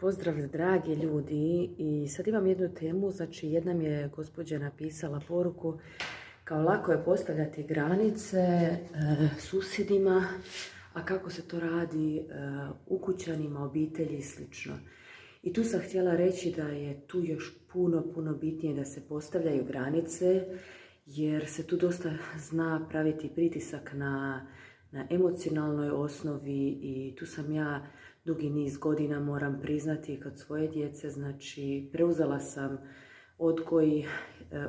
Pozdrav dragi ljudi, i sad imam jednu temu, znači jedna mi je gospođa napisala poruku kao lako je postavljati granice susjedima, a kako se to radi ukućanima, obitelji i slično. I tu sam htjela reći da je tu još puno bitnije da se postavljaju granice, jer se tu dosta zna praviti pritisak na emocionalnoj osnovi i tu sam ja dugi niz godina, moram priznati, kod svoje djece, znači preuzela sam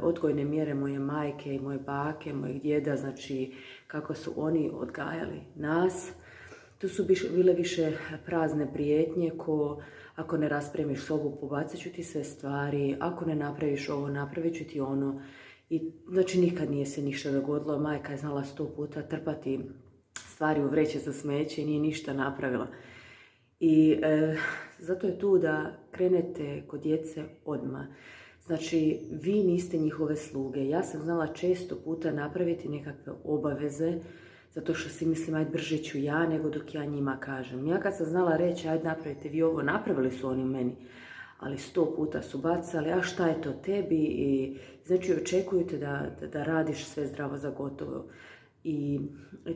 odgojne mjere moje majke i moje bake, mojeg djeda, znači kako su oni odgajali nas. Tu su bile više prazne prijetnje, ko ako ne raspremiš sobu, pobacit ću ti sve stvari, ako ne napraviš ovo, napravit ću ti ono. I znači nikad nije se ništa dogodilo, majka je znala 100 puta trpati stvari u vreće za smeće i nije ništa napravila. I zato je tu da krenete kod djece odmah. Znači, vi niste njihove sluge. Ja sam znala često puta napraviti nekakve obaveze, zato što si mislim, ajde brže ću ja, nego dok ja njima kažem. Ja kad sam znala reći, ajde napravite vi ovo, napravili su oni meni, ali 100 puta su bacali, a šta je to tebi? I znači, očekujete da radiš sve zdravo za gotovo. I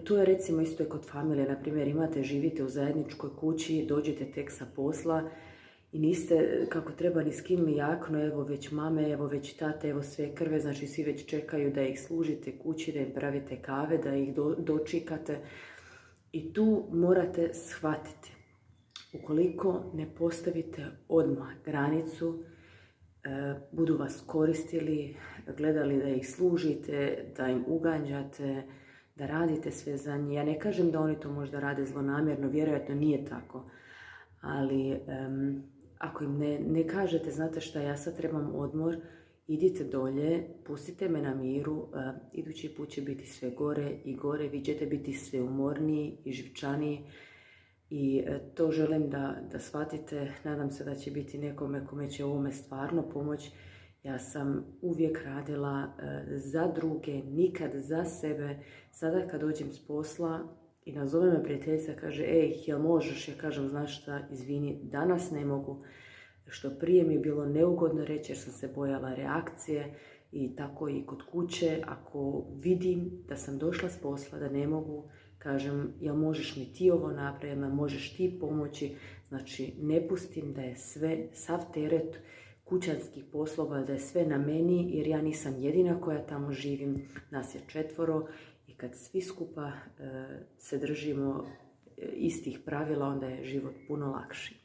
tu je recimo isto i kod familije, na primjer živite u zajedničkoj kući, dođete tek sa posla i niste kako treba ni s kim jakno, evo već mame, evo već tate, evo sve krve, znači svi već čekaju da ih služite kući, da im pravite kave, da ih dočikate. I tu morate shvatiti, ukoliko ne postavite odmah granicu, budu vas koristili, gledali da ih služite, da im uganđate, da radite sve za njih. Ja ne kažem da oni to možda rade zlonamjerno, vjerojatno nije tako. Ali ako im ne kažete, znate šta, ja sad trebam odmor, idite dolje, pustite me na miru, idući put će biti sve gore i gore, vi ćete biti sve umorniji i živčaniji. I to želim da shvatite, nadam se da će biti nekome kome će ovome stvarno pomoći. Ja sam uvijek radila za druge, nikad za sebe. Sada kad dođem s posla i nazove me prijateljica, kaže, ej, jel možeš? Ja kažem, znaš šta, izvini, danas ne mogu. Što prije mi je bilo neugodno reći jer sam se bojala reakcije. I tako i kod kuće, ako vidim da sam došla s posla, da ne mogu, kažem, jel možeš mi ti ovo napraviti, jel možeš ti pomoći. Znači, ne pustim da je sve, sav teret kućanskih poslova, da je sve na meni, jer ja nisam jedina koja tamo živim, nas je 4 i kad svi skupa se držimo istih pravila, onda je život puno lakši.